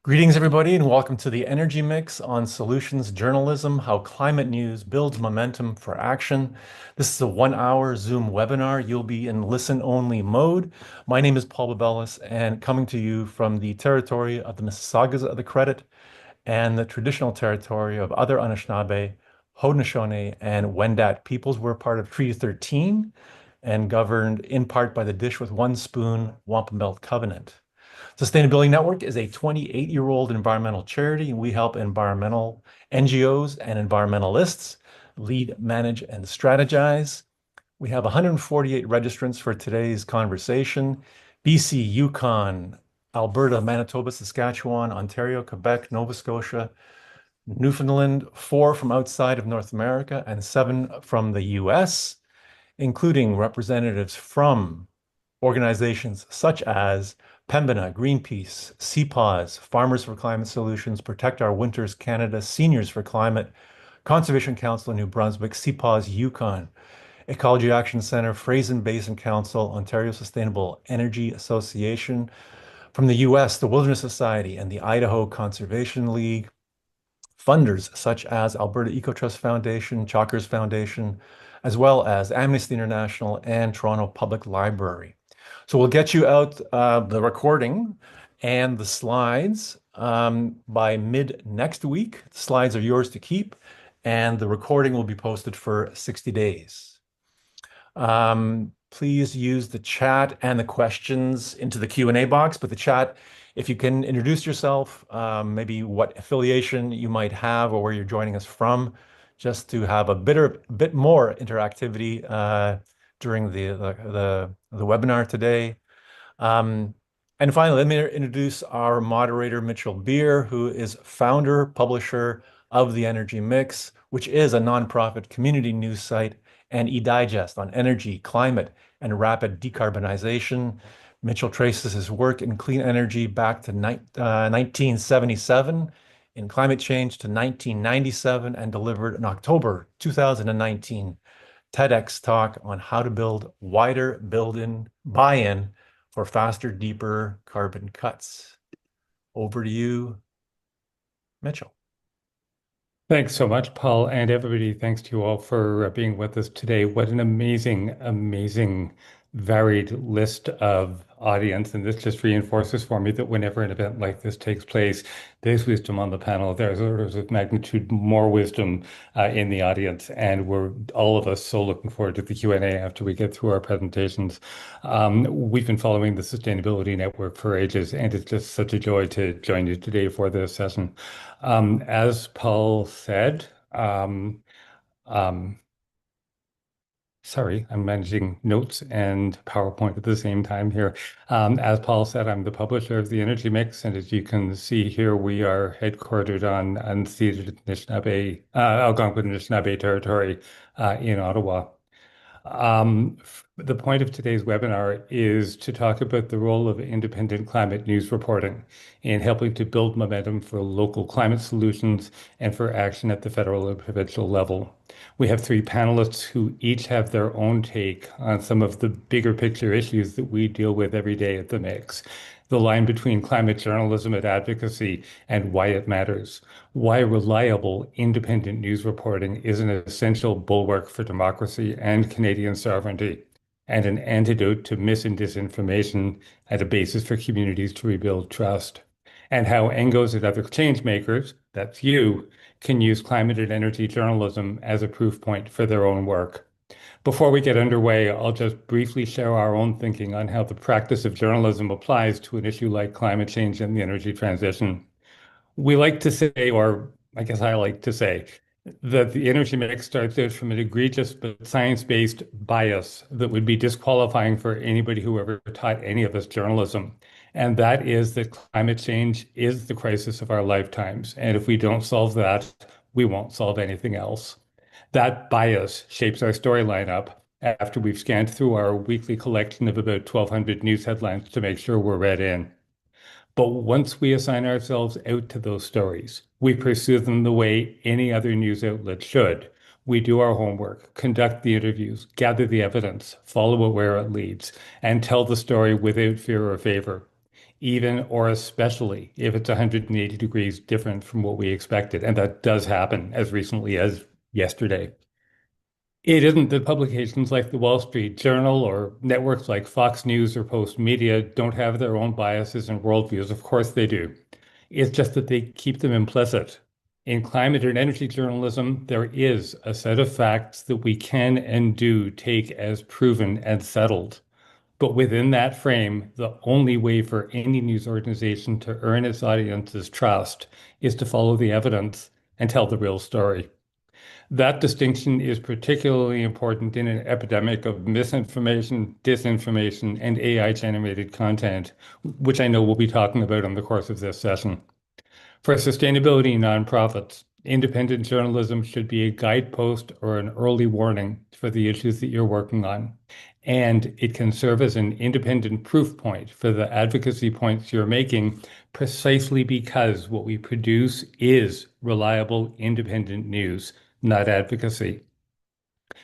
Greetings, everybody, and welcome to the Energy Mix on Solutions Journalism, how climate news builds momentum for action. This is a 1 hour Zoom webinar. You'll be in listen-only mode. My name is Paul Babelis, and coming to you from the territory of the Mississaugas of the Credit and the traditional territory of other Anishinaabe, Haudenosaunee, and Wendat peoples. We're part of Treaty 13 and governed in part by the Dish with One Spoon Wampum Belt Covenant. Sustainability Network is a 28-year-old environmental charity, and we help environmental NGOs and environmentalists lead, manage, and strategize. We have 148 registrants for today's conversation. BC, Yukon, Alberta, Manitoba, Saskatchewan, Ontario, Quebec, Nova Scotia, Newfoundland, 4 from outside of North America, and 7 from the US, including representatives from organizations such as Pembina, Greenpeace, CPAWS, Farmers for Climate Solutions, Protect Our Winters Canada, Seniors for Climate, Conservation Council of New Brunswick, CPAWS Yukon, Ecology Action Centre, Fraser Basin Council, Ontario Sustainable Energy Association. From the US, the Wilderness Society and the Idaho Conservation League. Funders such as Alberta Eco Trust Foundation, Chalkers Foundation, as well as Amnesty International and Toronto Public Library. So we'll get you out the recording and the slides by mid next week. The slides are yours to keep, and the recording will be posted for 60 days. Please use the chat and the questions into the Q&A box, but the chat, if you can introduce yourself, maybe what affiliation you might have or where you're joining us from, just to have a bit more interactivity during the webinar today. And finally, let me introduce our moderator, Mitchell Beer, who is founder, publisher of The Energy Mix, which is a nonprofit community news site and e-digest on energy, climate, and rapid decarbonization. Mitchell traces his work in clean energy back to 1977, in climate change to 1997, and delivered in October 2019 TEDx talk on how to build wider buy-in for faster, deeper carbon cuts. Over to you, Mitchell. Thanks so much, Paul, and everybody. Thanks to you all for being with us today. What an amazing, varied list of audience. And this just reinforces for me that whenever an event like this takes place, there's wisdom on the panel. There's orders of magnitude more wisdom in the audience. And we're all of us so looking forward to the Q&A after we get through our presentations. We've been following the Sustainability Network for ages, and it's just such a joy to join you today for this session. As Paul said, um, sorry, I'm managing notes and PowerPoint at the same time here. As Paul said, I'm the publisher of The Energy Mix, and as you can see here, we are headquartered on unceded Anishinaabe, Algonquin Anishinaabe territory in Ottawa. The point of today's webinar is to talk about the role of independent climate news reporting in helping to build momentum for local climate solutions and for action at the federal and provincial level. We have 3 panelists who each have their own take on some of the bigger picture issues that we deal with every day at the Mix. The line between climate journalism and advocacy and why it matters. Why reliable, independent news reporting is an essential bulwark for democracy and Canadian sovereignty, and an antidote to mis and disinformation and a basis for communities to rebuild trust. And how ENGOs and other changemakers, that's you, can use climate and energy journalism as a proof point for their own work. Before we get underway, I'll just briefly share our own thinking on how the practice of journalism applies to an issue like climate change and the energy transition. We like to say, or I guess I like to say, that the energy mix starts out from an egregious but science-based bias that would be disqualifying for anybody who ever taught any of us journalism. And that is that climate change is the crisis of our lifetimes. And if we don't solve that, we won't solve anything else. That bias shapes our storyline up after we've scanned through our weekly collection of about 1,200 news headlines to make sure we're read in. But once we assign ourselves out to those stories, we pursue them the way any other news outlet should. We do our homework, conduct the interviews, gather the evidence, follow it where it leads, and tell the story without fear or favor. even or especially if it's 180 degrees different from what we expected. And that does happen as recently as yesterday. It isn't that publications like the Wall Street Journal or networks like Fox News or Post Media don't have their own biases and worldviews. Of course they do. It's just that they keep them implicit. In climate and energy journalism, there is a set of facts that we can and do take as proven and settled. But within that frame, the only way for any news organization to earn its audience's trust is to follow the evidence and tell the real story. That distinction is particularly important in an epidemic of misinformation, disinformation, and AI-generated content, which I know we'll be talking about in the course of this session. For sustainability nonprofits, independent journalism should be a guidepost or an early warning for the issues that you're working on. And it can serve as an independent proof point for the advocacy points you're making, precisely because what we produce is reliable, independent news, not advocacy.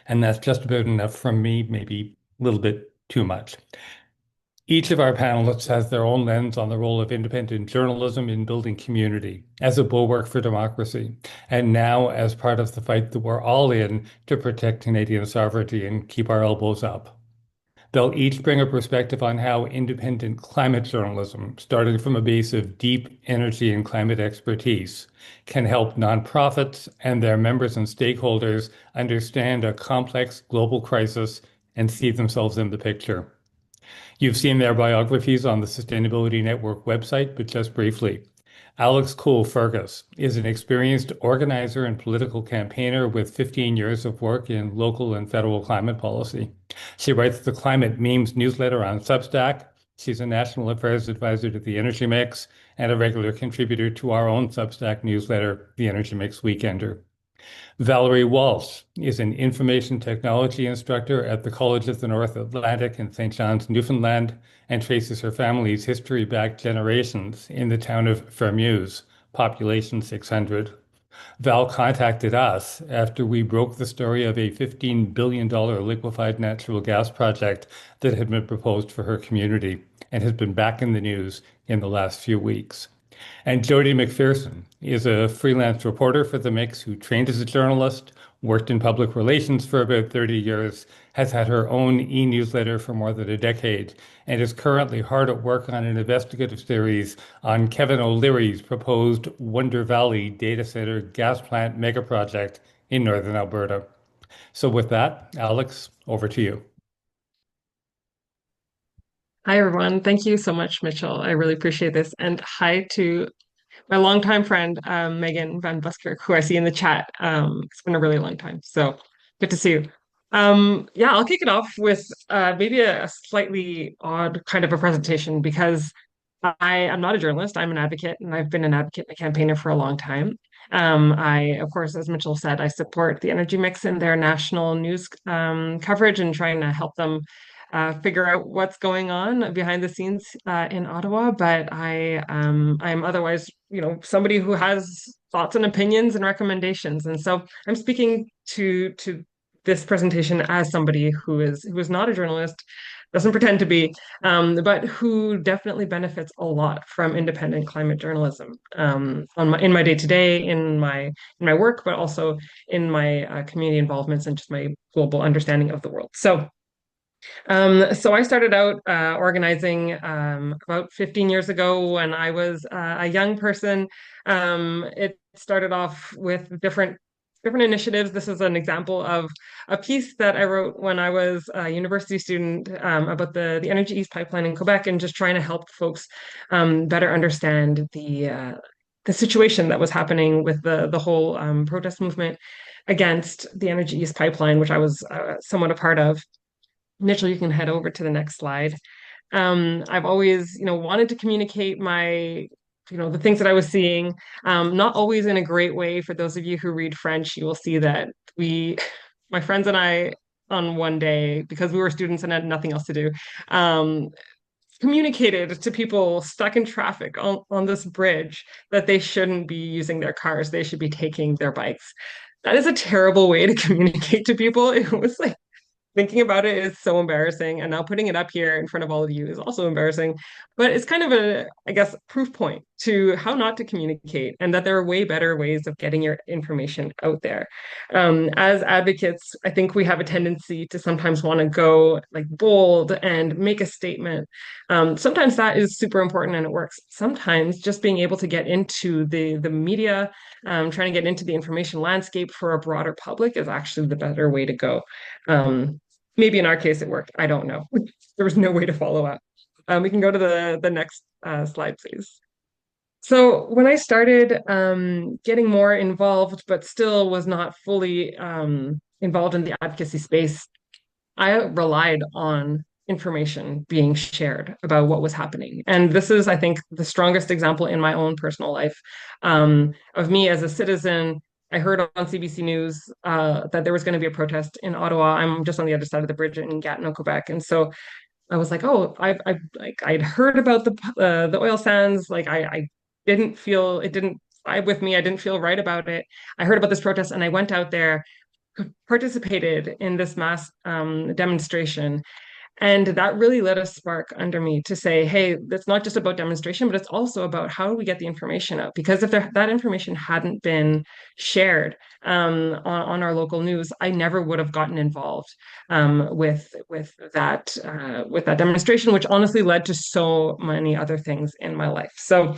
And that's just about enough from me, maybe a little bit too much. Each of our panelists has their own lens on the role of independent journalism in building community as a bulwark for democracy, and now as part of the fight that we're all in to protect Canadian sovereignty and keep our elbows up. They'll each bring a perspective on how independent climate journalism, starting from a base of deep energy and climate expertise, can help nonprofits and their members and stakeholders understand a complex global crisis and see themselves in the picture. You've seen their biographies on the Sustainability Network website, but just briefly. Alex Cool-Fergus is an experienced organizer and political campaigner with 15 years of work in local and federal climate policy. She writes the Climate Memes newsletter on Substack. She's a national affairs advisor to the Energy Mix and a regular contributor to our own Substack newsletter, the Energy Mix Weekender. Valerie Walsh is an information technology instructor at the College of the North Atlantic in St. John's, Newfoundland, and traces her family's history back generations in the town of Fermuse, population 600. Val contacted us after we broke the story of a $15 billion liquefied natural gas project that had been proposed for her community and has been back in the news in the last few weeks. And Jody McPherson is a freelance reporter for The Mix who trained as a journalist, worked in public relations for about 30 years, has had her own e-newsletter for more than a decade, and is currently hard at work on an investigative series on Kevin O'Leary's proposed Wonder Valley data center gas plant mega project in northern Alberta. So with that, Alex, over to you. Hi, everyone. Thank you so much, Mitchell. I really appreciate this. And hi to my longtime friend, Megan Van Buskirk, who I see in the chat. It's been a really long time. So good to see you. Yeah, I'll kick it off with maybe a slightly odd kind of a presentation because I am not a journalist. I'm an advocate, and I've been an advocate and a campaigner for a long time. Of course, as Mitchell said, I support the Energy Mix in their national news coverage and trying to help them figure out what's going on behind the scenes in Ottawa. But I'm otherwise, somebody who has thoughts and opinions and recommendations. And so I'm speaking to this presentation as somebody who is not a journalist, doesn't pretend to be, but who definitely benefits a lot from independent climate journalism in my day to day, in my work, but also in my community involvements and just my global understanding of the world. So I started out organizing about 15 years ago when I was a young person. It started off with different initiatives. This is an example of a piece that I wrote when I was a university student about the Energy East pipeline in Quebec and just trying to help folks better understand the situation that was happening with the whole protest movement against the Energy East pipeline, which I was somewhat a part of. Mitchell, you can head over to the next slide. I've always, wanted to communicate the things that I was seeing, not always in a great way. For those of you who read French, you will see that my friends and I, on one day, because we were students and had nothing else to do, um, communicated to people stuck in traffic on this bridge that they shouldn't be using their cars. They should be taking their bikes. That is a terrible way to communicate to people. It was like thinking about it is so embarrassing. And now putting it up here in front of all of you is also embarrassing. But it's kind of a, I guess, proof point to how not to communicate and that there are way better ways of getting your information out there. As advocates, I think we have a tendency to sometimes want to go like bold and make a statement. Sometimes that is super important and it works. Sometimes just being able to get into the media, trying to get into the information landscape for a broader public is actually the better way to go. Maybe in our case it worked. I don't know. There was no way to follow up. We can go to the next slide, please. So when I started getting more involved, but still was not fully involved in the advocacy space, I relied on information being shared about what was happening. And this is, I think, the strongest example in my own personal life of me as a citizen. I heard on CBC News that there was going to be a protest in Ottawa. I'm just on the other side of the bridge in Gatineau, Quebec, and so I was like, oh, I like I'd heard about the oil sands. Like I didn't feel it didn't vibe with me. I didn't feel right about it. I heard about this protest, and I went out there, participated in this mass demonstration, and that really lit a spark under me to say, hey, it's not just about demonstration, but it's also about how do we get the information out? Because if that information hadn't been shared on our local news, I never would have gotten involved with that demonstration, which honestly led to so many other things in my life. So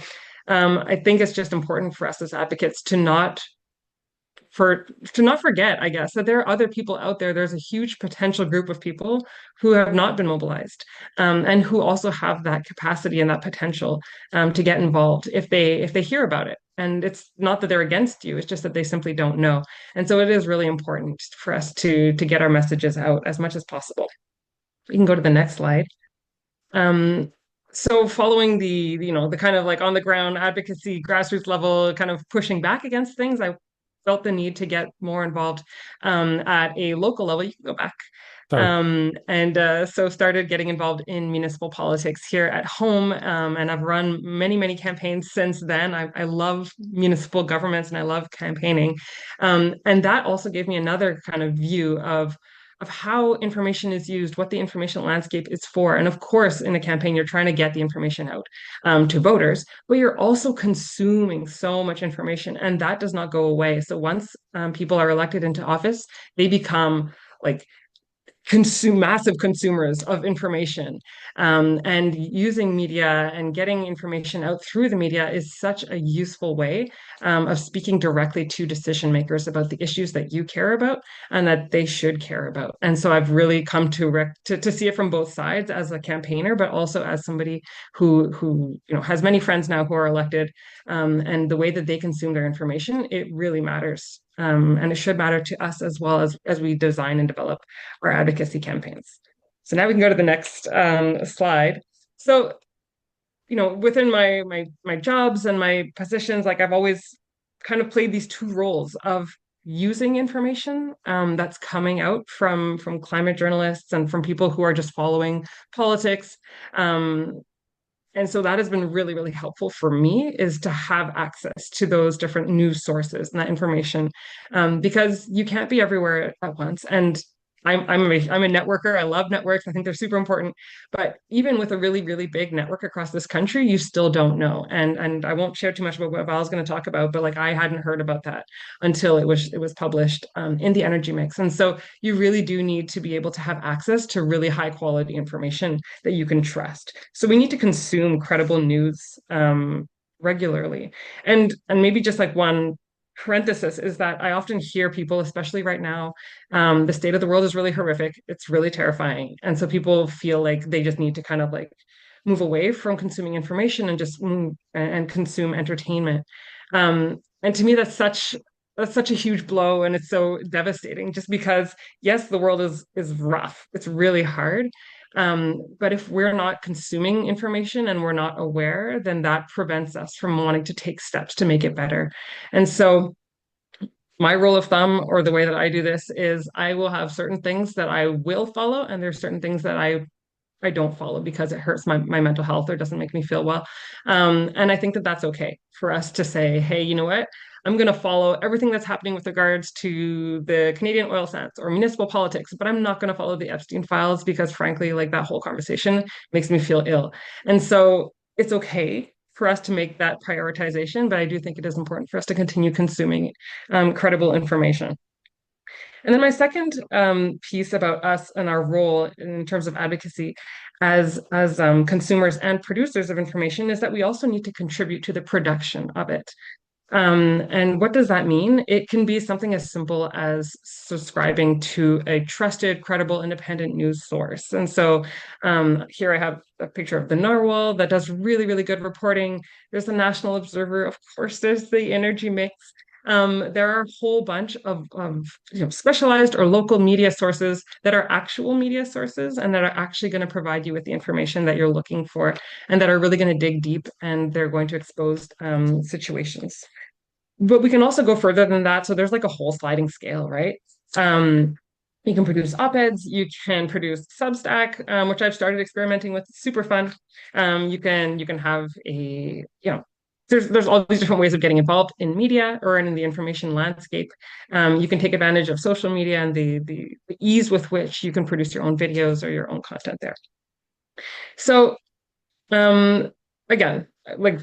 I think it's just important for us as advocates to not forget, I guess, that there are other people out there. There's a huge potential group of people who have not been mobilized, and who also have that capacity and that potential to get involved if they hear about it. And it's not that they're against you; it's just that they simply don't know. And so it is really important for us to get our messages out as much as possible. We can go to the next slide. Um, so following the kind of like on the ground advocacy, grassroots level, kind of pushing back against things, I felt the need to get more involved at a local level. You can go back. Sorry. And so started getting involved in municipal politics here at home. And I've run many, many campaigns since then. I love municipal governments and I love campaigning. And that also gave me another kind of view of how information is used, what the information landscape is for. And of course, in a campaign, you're trying to get the information out to voters, but you're also consuming so much information, and that does not go away. So once people are elected into office, they become like massive consumers of information, and using media and getting information out through the media is such a useful way of speaking directly to decision makers about the issues that you care about and that they should care about. And so I've really come to see it from both sides as a campaigner, but also as somebody who has many friends now who are elected, and the way that they consume their information, it really matters. And it should matter to us as well as we design and develop our advocacy campaigns. So now we can go to the next slide. So, within my jobs and my positions, like I've always kind of played these two roles of using information that's coming out from climate journalists and from people who are just following politics. And so that has been really, really helpful for me is to have access to those different news sources and that information, because you can't be everywhere at once. And I'm a networker. I love networks. I think they're super important. But even with a really, really big network across this country, you still don't know. And I won't share too much about what Val's going to talk about, but like I hadn't heard about that until it was published in the Energy Mix. And so you really do need to be able to have access to really high quality information that you can trust. So we need to consume credible news regularly. And maybe just like one parenthesis is that I often hear people, especially right now, the state of the world is really horrific. It's really terrifying. And so people feel like they just need to kind of like move away from consuming information and just and consume entertainment. And to me, that's such a huge blow, and it's so devastating. Just because, yes, the world is rough. It's really hard. But if we're not consuming information and we're not aware, then that prevents us from wanting to take steps to make it better. And so my rule of thumb, or the way that I do this, is I will have certain things that I will follow, and there's certain things that I I don't follow because it hurts my mental health or doesn't make me feel well. And I think that that's okay for us to say, hey, you know what? I'm going to follow everything that's happening with regards to the Canadian oil sands or municipal politics, but I'm not going to follow the Epstein files because, frankly, like that whole conversation makes me feel ill. And so it's okay for us to make that prioritization, but I do think it is important for us to continue consuming credible information. And then my second piece about us and our role in terms of advocacy as consumers and producers of information is that we also need to contribute to the production of it. And what does that mean? It can be something as simple as subscribing to a trusted, credible, independent news source. And so here I have a picture of the Narwhal that does really, really good reporting. There's the National Observer, of course, there's the Energy Mix. There are a whole bunch of specialized or local media sources that are actual media sources and that are actually going to provide you with the information that you're looking for and that are really going to dig deep and they're going to expose situations. But we can also go further than that. So there's like a whole sliding scale, right? Um, you can produce op-eds, you can produce Substack, which I've started experimenting with. It's super fun. You can have there's all these different ways of getting involved in media or in the information landscape. You can take advantage of social media and the ease with which you can produce your own videos or your own content there. So um, again, like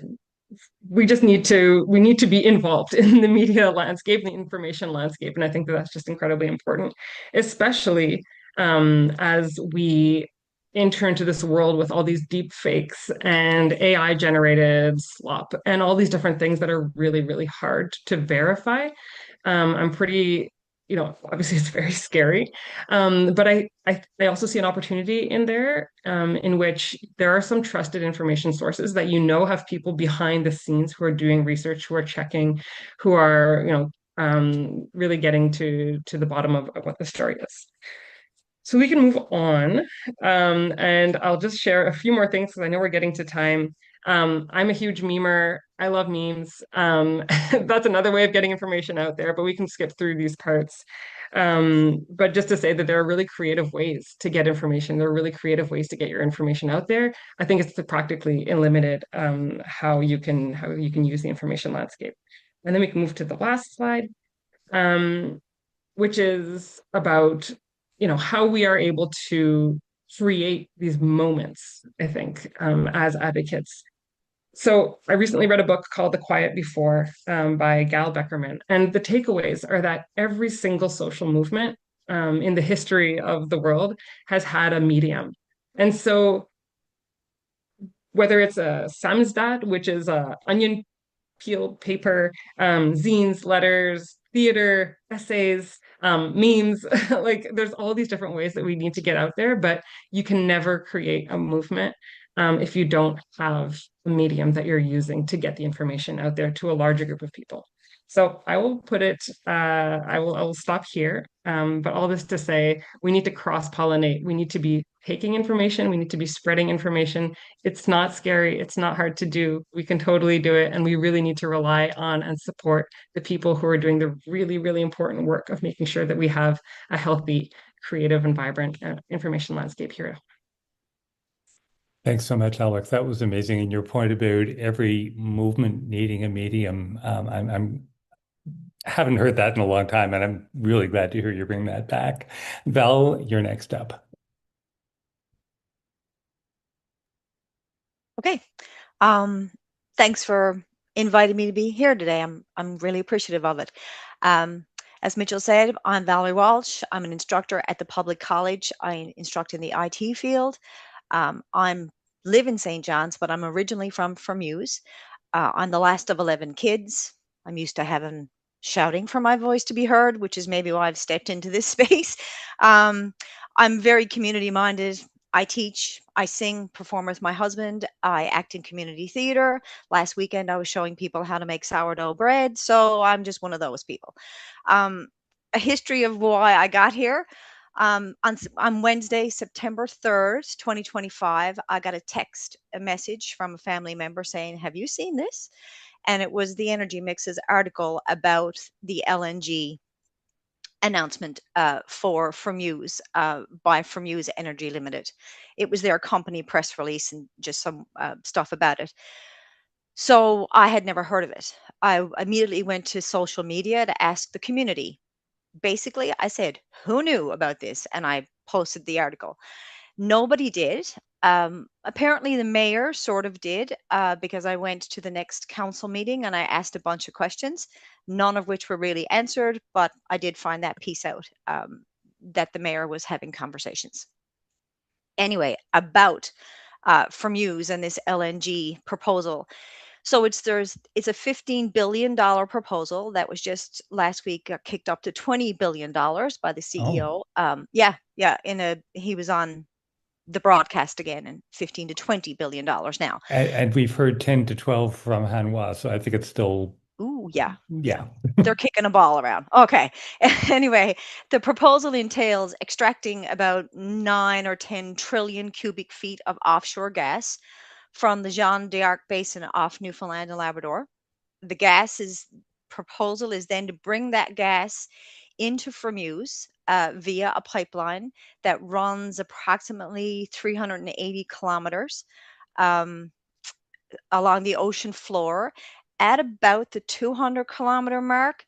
we need to be involved in the media landscape, the information landscape, and I think that that's just incredibly important, especially as we enter into this world with all these deep fakes and AI generated slop and all these different things that are really, really hard to verify. I'm pretty, obviously it's very scary. But I also see an opportunity in there in which there are some trusted information sources that have people behind the scenes who are doing research, who are checking, who are, really getting to the bottom of what the story is. So we can move on. And I'll just share a few more things because I know we're getting to time. I'm a huge memer. I love memes. That's another way of getting information out there, but we can skip through these parts. But just to say that there are really creative ways to get information. There are really creative ways to get your information out there. I think it's practically unlimited how you can use the information landscape. And then we can move to the last slide. Um, which is about how we are able to create these moments, I think, as advocates. So I recently read a book called The Quiet Before by Gal Beckerman, and the takeaways are that every single social movement in the history of the world has had a medium. And so whether it's a samizdat, which is a onion peeled paper, zines, letters, theater, essays, memes. Like there's all these different ways that we need to get out there, but you can never create a movement if you don't have a medium that you're using to get the information out there to a larger group of people. So I will put it, I will stop here. But all this to say, we need to cross-pollinate. We need to be taking information. We need to be spreading information. It's not scary. It's not hard to do. We can totally do it. And we really need to rely on and support the people who are doing the really, really important work of making sure that we have a healthy, creative, and vibrant information landscape here. Thanks so much, Alex. That was amazing. And your point about every movement needing a medium, I'm haven't heard that in a long time, and I'm really glad to hear you bring that back. Val, you're next up. Okay. Thanks for inviting me to be here today. I'm really appreciative of it. As Mitchell said, I'm Valerie Walsh. I'm an instructor at the public college. I instruct in the IT field. I'm live in St. John's, but I'm originally from Muse. I'm the last of 11 kids. I'm used to having shouting for my voice to be heard, which is maybe why I've stepped into this space. I'm very community minded. I teach, I sing, perform with my husband. I act in community theater. Last weekend, I was showing people how to make sourdough bread. So I'm just one of those people. A history of why I got here. On Wednesday, September 3rd, 2025, I got a message from a family member saying, "Have you seen this?" And it was the Energy Mix's article about the LNG announcement from Use from Use Energy Limited. It was their company press release and just some stuff about it. So I had never heard of it. I immediately went to social media to ask the community. Basically, I said, who knew about this? And I posted the article. Nobody did. Apparently, the mayor sort of did because I went to the next council meeting and I asked a bunch of questions, none of which were really answered, but I did find that piece out that the mayor was having conversations. Anyway, about from Use and this LNG proposal. So it's a $15 billion proposal that was just last week kicked up to $20 billion by the CEO. He was on the broadcast again, and $15 to $20 billion now. And we've heard 10 to 12 from Hanwha, so I think it's still. Ooh, yeah. Yeah. They're kicking a ball around. Okay. Anyway, the proposal entails extracting about 9 or 10 trillion cubic feet of offshore gas from the Jean d'Arc Basin off Newfoundland and Labrador. The proposal is then to bring that gas into Fremuse via a pipeline that runs approximately 380 kilometers um, along the ocean floor. At about the 200-kilometer mark,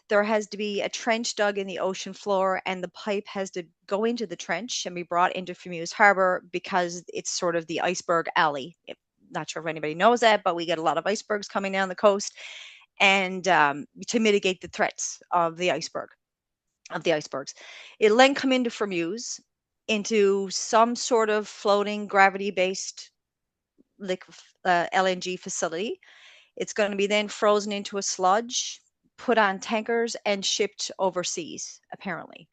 there has to be a trench dug in the ocean floor, and the pipe has to go into the trench and be brought into Fremuse Harbor because it's sort of the iceberg alley. Not sure if anybody knows that, but we get a lot of icebergs coming down the coast, and to mitigate the threats of the icebergs. It'll then come into Fremuse into some sort of floating gravity-based LNG facility. It's going to be then frozen into a sludge, put on tankers, and shipped overseas, apparently.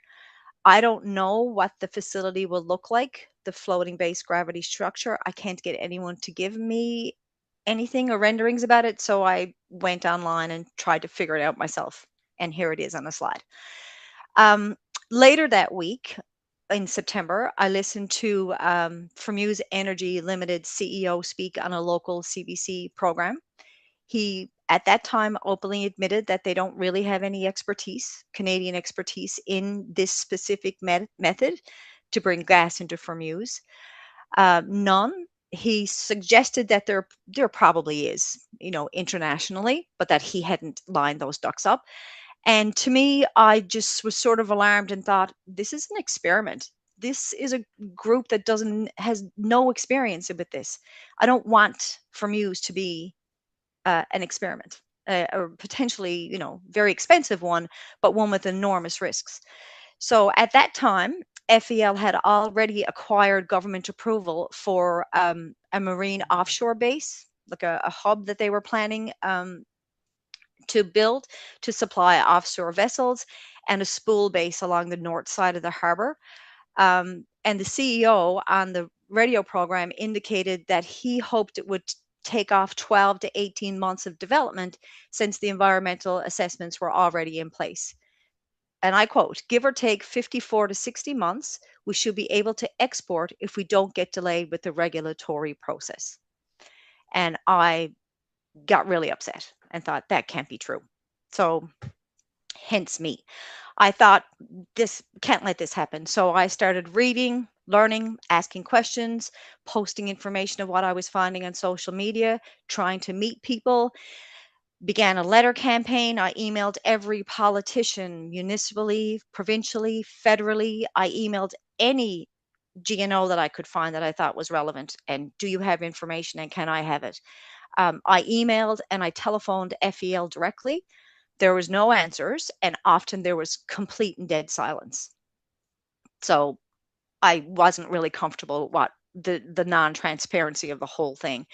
I don't know what the facility will look like, the floating base gravity structure. I can't get anyone to give me anything or renderings about it, so I went online and tried to figure it out myself. And here it is on the slide. Later that week, in September, I listened to Fremuse Energy Limited CEO speak on a local CBC program. He, at that time, openly admitted that they don't really have any Canadian expertise in this specific method to bring gas into Fremuse. None. He suggested that there probably is, internationally, but that he hadn't lined those ducks up. And to me, I just was sort of alarmed and thought, this is an experiment. This is a group that has no experience with this. I don't want Fremuse to be an experiment, or potentially, very expensive one, but one with enormous risks. So at that time, FEL had already acquired government approval for a marine offshore base, like a hub that they were planning to build to supply offshore vessels, and a spool base along the north side of the harbor. And the CEO on the radio program indicated that he hoped it would take off 12 to 18 months of development since the environmental assessments were already in place. And I quote, give or take 54 to 60 months, we should be able to export if we don't get delayed with the regulatory process. And I got really upset and thought that can't be true. So hence me. I thought, can't let this happen. So I started reading, learning, asking questions, posting information of what I was finding on social media, trying to meet people, began a letter campaign. I emailed every politician, municipally, provincially, federally. I emailed any GNO that I could find that I thought was relevant. And do you have information and can I have it? I emailed and I telephoned FEL directly. There was no answers, and often there was complete and dead silence. So I wasn't really comfortable with the non-transparency of the whole thing.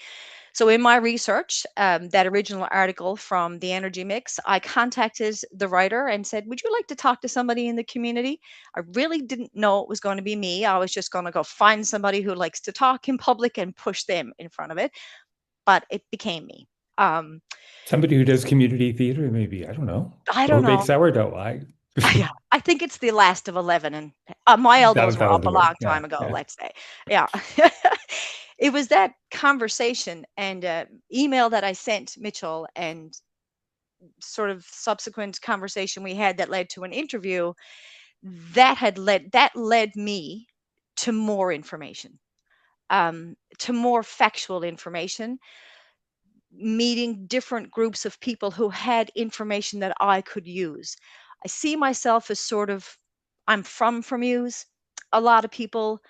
So in my research, that original article from the Energy Mix, I contacted the writer and said, would you like to talk to somebody in the community? I really didn't know it was going to be me. I was just going to go find somebody who likes to talk in public and push them in front of it. But it became me. Somebody who does community theater, maybe, I don't know. I don't Or know. bake sourdough. Yeah, I think it's the last of 11, and my elbows were That'll up a do it. long time ago, Yeah. let's say. Yeah. It was that conversation and email that I sent Mitchell and sort of subsequent conversation we had that led to an interview, that led me to more information, to more factual information, meeting different groups of people who had information that I could use. I see myself as sort of, I'm from use. A lot of people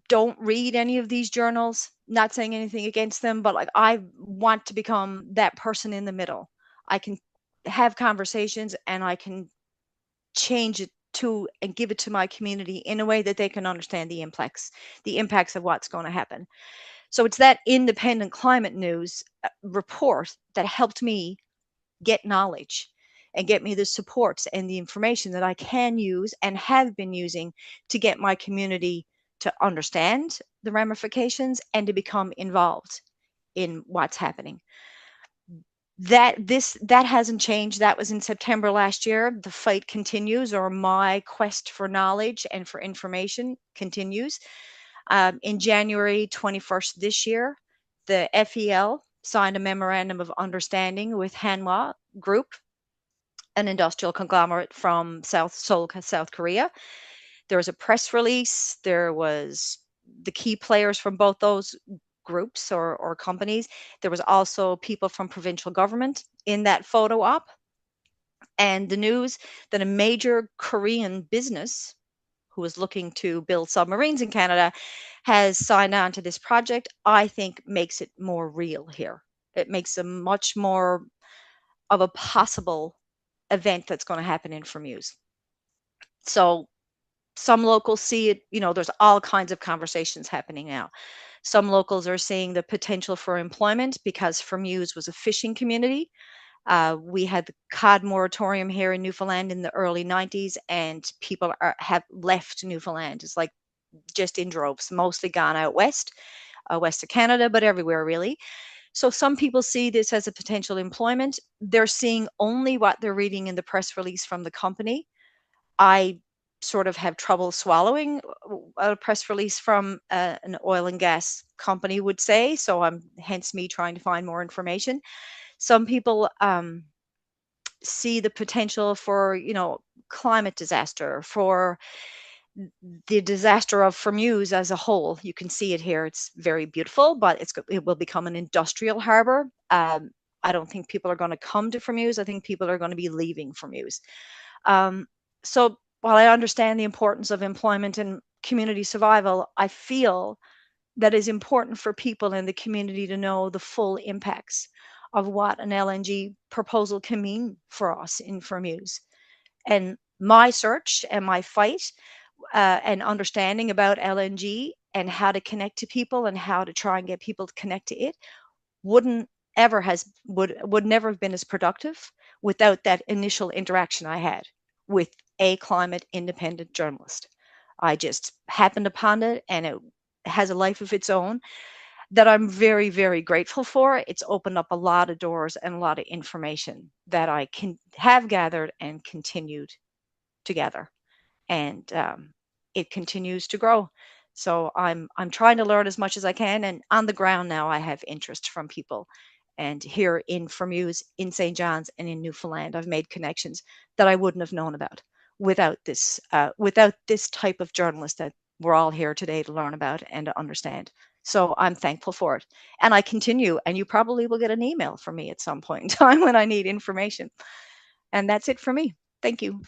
don't read any of these journals, not saying anything against them, but like I want to become that person in the middle. I can have conversations and I can change it to and give it to my community in a way that they can understand the impacts of what's going to happen. So it's that independent climate news report that helped me get knowledge and get me the supports and the information that I can use and have been using to get my community to understand the ramifications and to become involved in what's happening. That hasn't changed. That was in September last year. The fight continues, or my quest for knowledge and for information continues. In January 21st this year, the FEL signed a memorandum of understanding with Hanwha Group, an industrial conglomerate from Seoul, South Korea. There was a press release. There was the key players from both those groups or companies. There was also people from provincial government in that photo op. And the news that a major Korean business who is looking to build submarines in Canada has signed on to this project, I think makes it more real here. It makes a much more of a possible event that's going to happen in Fermuse. So some locals see it, there's all kinds of conversations happening now. Some locals are seeing the potential for employment because Fermuse was a fishing community. We had the cod moratorium here in Newfoundland in the early 90s, and people have left Newfoundland. It's like just in droves, mostly gone out west, west of Canada, but everywhere really. So some people see this as a potential employment. They're seeing only what they're reading in the press release from the company. I sort of have trouble swallowing a press release from an oil and gas company would say. So I'm hence me trying to find more information. Some people see the potential for, climate disaster, for the disaster of Fermuse as a whole. You can see it here. It's very beautiful, but it will become an industrial harbor. I don't think people are going to come to Fermuse. I think people are going to be leaving Fermuse. So while I understand the importance of employment and community survival, I feel that is important for people in the community to know the full impacts of what an LNG proposal can mean for us in Fermuse. And my search and my fight and understanding about LNG and how to connect to people and how to try and get people to connect to it would never have been as productive without that initial interaction I had with a climate independent journalist. I just happened upon it, and it has a life of its own that I'm very, very grateful for. It's opened up a lot of doors and a lot of information that I can have gathered and continued to gather, and it continues to grow. So I'm trying to learn as much as I can, and on the ground now I have interest from people. And here in Fermuse, in St. John's, and in Newfoundland, I've made connections that I wouldn't have known about without this type of journalist that we're all here today to learn about and to understand. So I'm thankful for it. And I continue, and you probably will get an email from me at some point in time when I need information. And that's it for me. Thank you.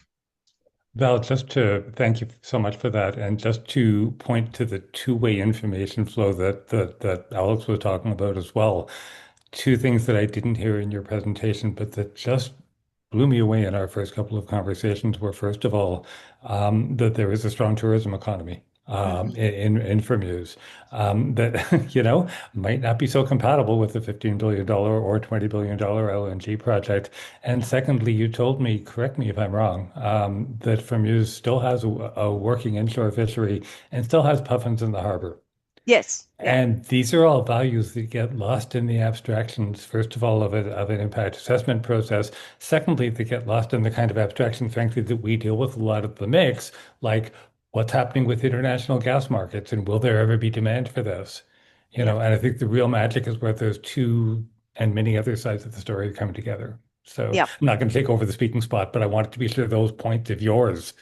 Val, just to thank you so much for that, and just to point to the two-way information flow that Alex was talking about as well. Two things that I didn't hear in your presentation, but that just blew me away in our first couple of conversations were, first of all, that there is a strong tourism economy in Fermuse that might not be so compatible with the $15 billion or $20 billion LNG project. And secondly, you told me, correct me if I'm wrong, that Fermuse still has a working inshore fishery and still has puffins in the harbor. Yes. Yeah. And these are all values that get lost in the abstractions, first of all, of an impact assessment process. Secondly, they get lost in the kind of abstraction, frankly, that we deal with a lot of the mix, like what's happening with international gas markets and will there ever be demand for this? Yeah. And I think the real magic is where those two and many other sides of the story come together. So Yep. I'm not going to take over the speaking spot, but I wanted to be sure those points of yours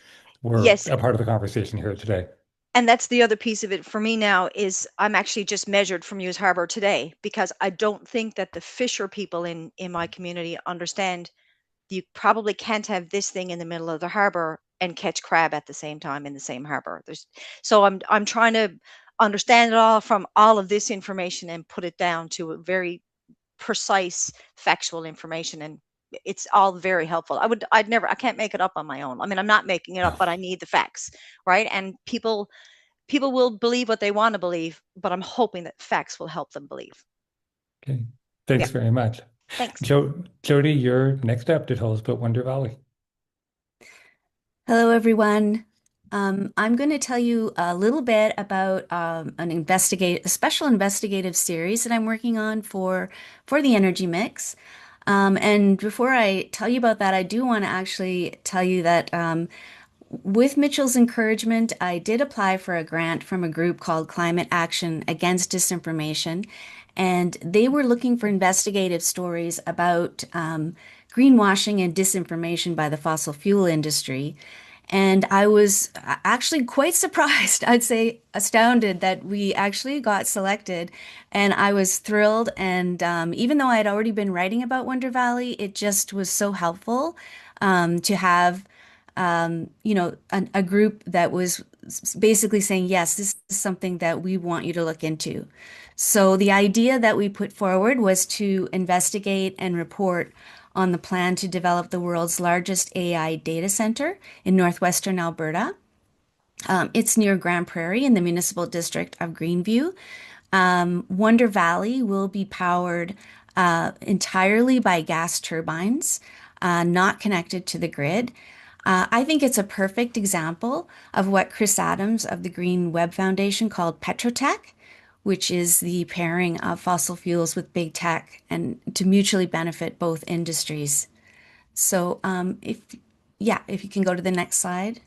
were Yes. a part of the conversation here today. And that's the other piece of it for me now is I'm actually just measured from News Harbor today because I don't think that the fisher people in my community understand you probably can't have this thing in the middle of the harbor and catch crab at the same time in the same harbor. So I'm trying to understand it all from all of this information and put it down to a very precise factual information, and it's all very helpful. I can't make it up on my own. I mean, I'm not making it up, but I need the facts, right? And people will believe what they want to believe, but I'm hoping that facts will help them believe. Okay. Yeah, Thanks very much. thanks. Jody, you're next up to tell us about Wonder Valley. Hello, everyone. I'm going to tell you a little bit about a special investigative series that I'm working on for the Energy Mix. And before I tell you about that, I do want to actually tell you that with Mitchell's encouragement, I did apply for a grant from a group called Climate Action Against Disinformation, and they were looking for investigative stories about greenwashing and disinformation by the fossil fuel industry. And I was actually quite surprised, I'd say astounded that we actually got selected. And I was thrilled. And even though I had already been writing about Wonder Valley, it just was so helpful to have a group that was basically saying, yes, this is something that we want you to look into. So the idea that we put forward was to investigate and report on the plan to develop the world's largest AI data center in northwestern Alberta. It's near Grand Prairie in the municipal district of Greenview. Wonder Valley will be powered entirely by gas turbines, not connected to the grid. I think it's a perfect example of what Chris Adams of the Green Web Foundation called petrotech, which is the pairing of fossil fuels with big tech and to mutually benefit both industries. So, if you can go to the next slide.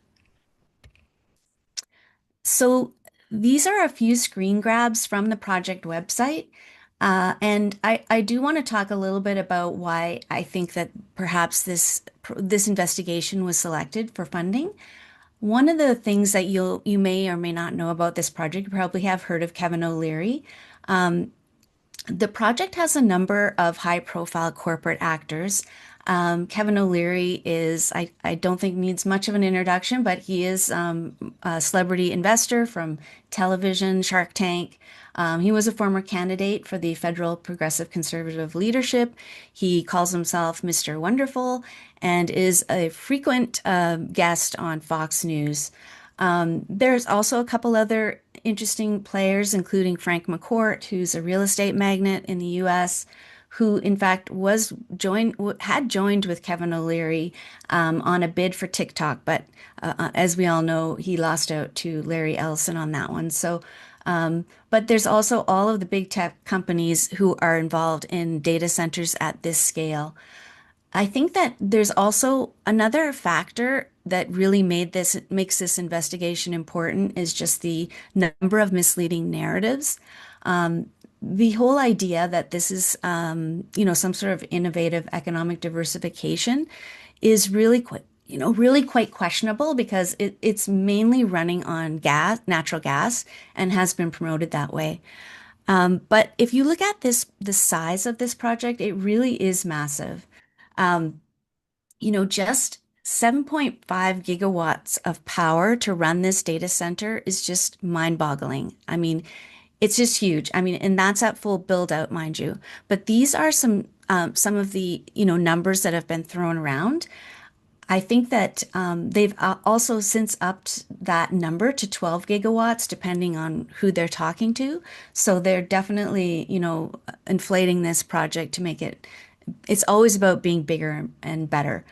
So these are a few screen grabs from the project website. And I do want to talk a little bit about why I think that perhaps this investigation was selected for funding. One of the things that you may or may not know about this project, you probably have heard of Kevin O'Leary. The project has a number of high-profile corporate actors. Kevin O'Leary I don't think needs much of an introduction, but he is a celebrity investor from television, Shark Tank. He was a former candidate for the federal Progressive Conservative leadership. He calls himself Mr. Wonderful and is a frequent guest on Fox News. There's also a couple other interesting players, including Frank McCourt, who's a real estate magnate in the U.S., who in fact had joined with Kevin O'Leary on a bid for TikTok, but as we all know, he lost out to Larry Ellison on that one. But there's also all of the big tech companies who are involved in data centers at this scale. I think that there's also another factor that really makes this investigation important is just the number of misleading narratives. The whole idea that this is, some sort of innovative economic diversification is really quite questionable because it's mainly running on natural gas, and has been promoted that way. But if you look at the size of this project, it really is massive. Um, just 7.5 gigawatts of power to run this data center is just mind-boggling. I mean, it's just huge. I mean, and that's at full build out, mind you. But these are some of the, numbers that have been thrown around. I think that they've also since upped that number to 12 gigawatts, depending on who they're talking to. So they're definitely, inflating this project to make it's always about being bigger and better.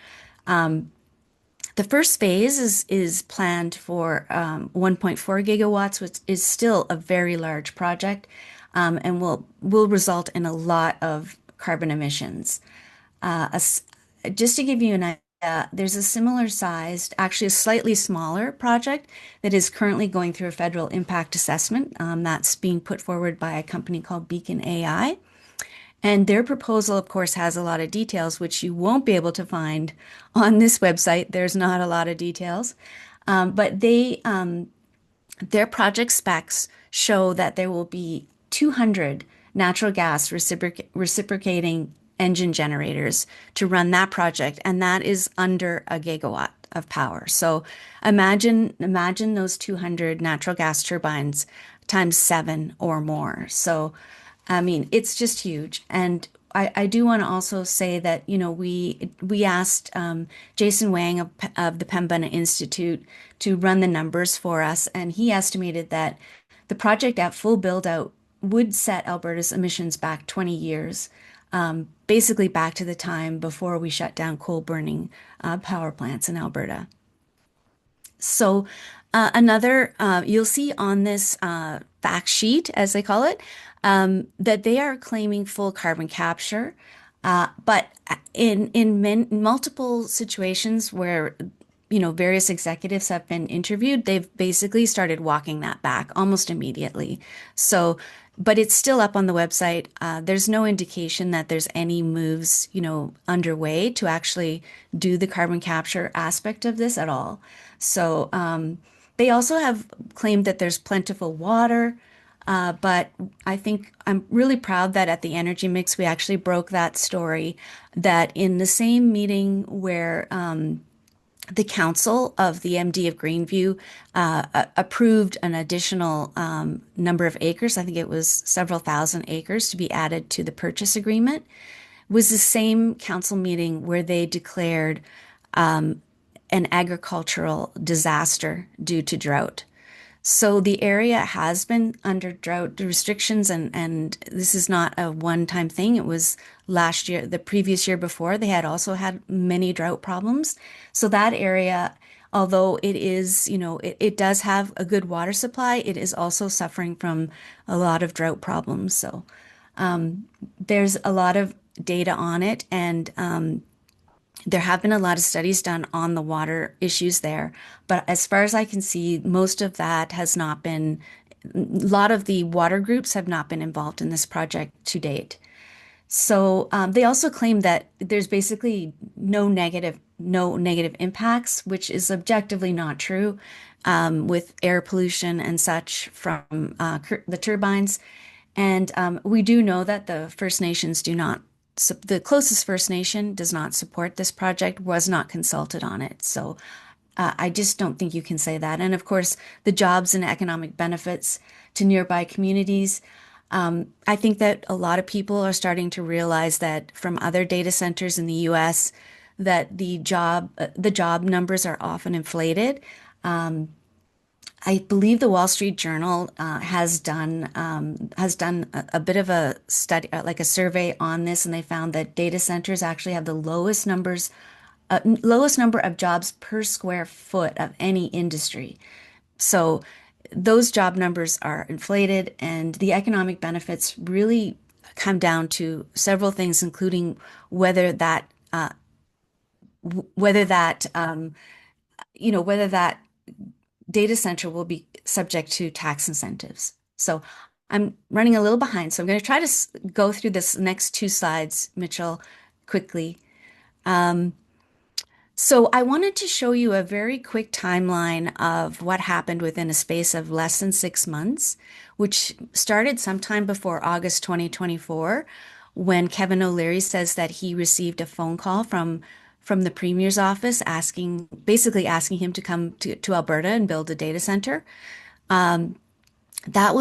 The first phase is planned for 1.4 gigawatts, which is still a very large project, and will result in a lot of carbon emissions. Just to give you an idea, there's a similar sized, actually a slightly smaller project that is currently going through a federal impact assessment that's being put forward by a company called Beacon AI. And their proposal, of course, has a lot of details, which you won't be able to find on this website. There's not a lot of details. But their project specs show that there will be 200 natural gas reciprocating engine generators to run that project, and that is under a gigawatt of power. So imagine those 200 natural gas turbines times seven or more. So I mean, it's just huge. And I do want to also say that, we asked Jason Wang of the Pembina Institute to run the numbers for us, and he estimated that the project at full build out would set Alberta's emissions back 20 years, basically back to the time before we shut down coal burning power plants in Alberta. So, you'll see on this fact sheet, as they call it, that they are claiming full carbon capture. But in multiple situations where various executives have been interviewed, they've basically started walking that back almost immediately. So, but it's still up on the website. There's no indication that there's any moves, underway to actually do the carbon capture aspect of this at all. So, they also have claimed that there's plentiful water. But I think I'm really proud that at the Energy Mix, we actually broke that story that in the same meeting where the council of the MD of Greenview approved an additional number of acres, I think it was several thousand acres to be added to the purchase agreement, was the same council meeting where they declared an agricultural disaster due to drought. So the area has been under drought restrictions, and this is not a one-time thing. It was last year, the previous year before, they had also had many drought problems. So that area, although it is, it does have a good water supply, it is also suffering from a lot of drought problems. So there's a lot of data on it, and there have been a lot of studies done on the water issues there, but as far as I can see, most of that has not been, a lot of the water groups have not been involved in this project to date. So they also claim that there's basically no negative impacts, which is objectively not true, with air pollution and such from the turbines. And we do know that the First Nations do not, the closest First Nation does not support this project, was not consulted on it. So I just don't think you can say that. And of course, the jobs and economic benefits to nearby communities. I think that a lot of people are starting to realize that from other data centers in the US, that the job numbers are often inflated. I believe the Wall Street Journal has done a bit of a study, like a survey on this, and they found that data centers actually have the lowest number of jobs per square foot of any industry. So those job numbers are inflated, and the economic benefits really come down to several things, including whether that whether that whether that data center will be subject to tax incentives. So I'm running a little behind, so I'm going to try to go through this next two slides, Mitchell, quickly. So I wanted to show you a very quick timeline of what happened within a space of less than 6 months, which started sometime before August 2024, when Kevin O'Leary says that he received a phone call from the Premier's office basically asking him to come to Alberta and build a data center. That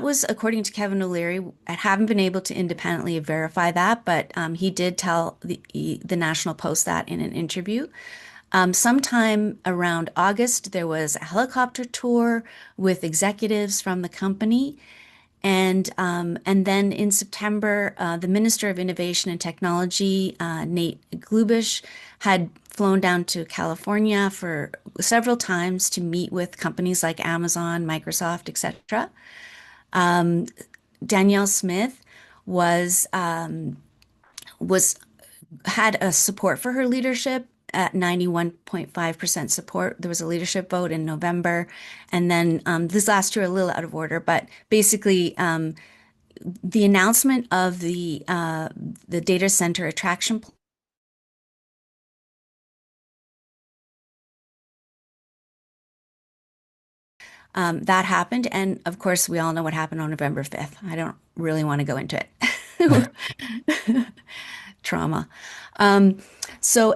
was according to Kevin O'Leary. I haven't been able to independently verify that, but he did tell the National Post that in an interview. Sometime around August, there was a helicopter tour with executives from the company. And then in September, the Minister of Innovation and Technology, Nate Glubish, had flown down to California for several times to meet with companies like Amazon, Microsoft, etc. Danielle Smith was was had a support for her leadership at 91.5% support. There was a leadership vote in November, and then this last two are a little out of order, but basically the announcement of the data center attraction that happened. And of course, we all know what happened on November 5th. I don't really want to go into it. Trauma. Um,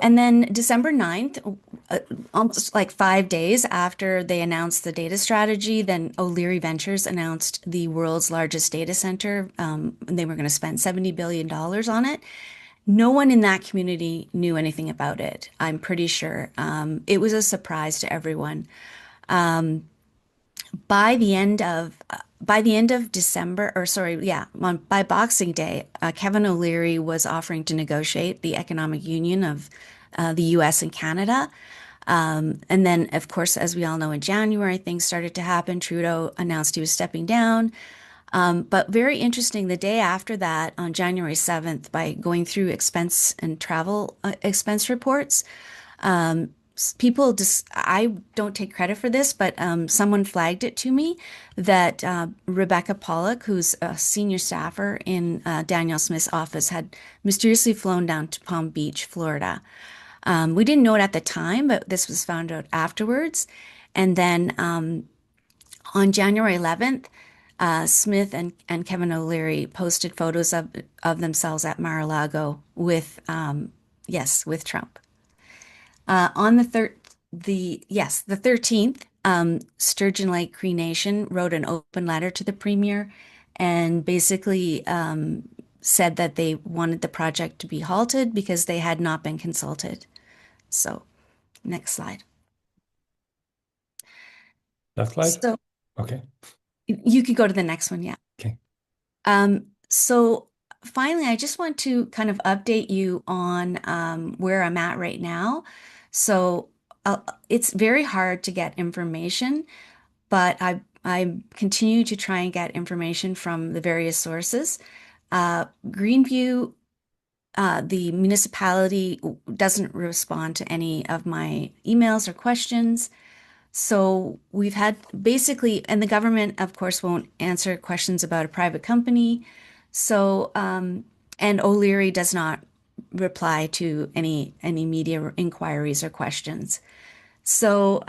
and then December 9th, almost like 5 days after they announced the data strategy, then O'Leary Ventures announced the world's largest data center. And they were going to spend $70 billion on it. No one in that community knew anything about it, I'm pretty sure. It was a surprise to everyone. By the end of December, or sorry, yeah, by Boxing Day, Kevin O'Leary was offering to negotiate the economic union of the U.S. and Canada. And then, of course, as we all know, in January, things started to happen. Trudeau announced he was stepping down. But very interesting, the day after that, on January 7th, by going through expense and travel expense reports, people just, I don't take credit for this, but someone flagged it to me that Rebecca Pollock, who's a senior staffer in Danielle Smith's office, had mysteriously flown down to Palm Beach, Florida. We didn't know it at the time, but this was found out afterwards. And then on January 11th, Smith and Kevin O'Leary posted photos of themselves at Mar-a-Lago with, yes, with Trump. On the 13th, Sturgeon Lake Cree Nation wrote an open letter to the premier and basically said that they wanted the project to be halted because they had not been consulted. So, next slide. That slide? So Okay. you could go to the next one, yeah. Okay. So finally, I just want to kind of update you on where I'm at right now. So it's very hard to get information, but I continue to try and get information from the various sources. Greenview, the municipality doesn't respond to any of my emails or questions. So we've had basically, and the government, of course, won't answer questions about a private company. So, and O'Leary does not reply to any media inquiries or questions. So,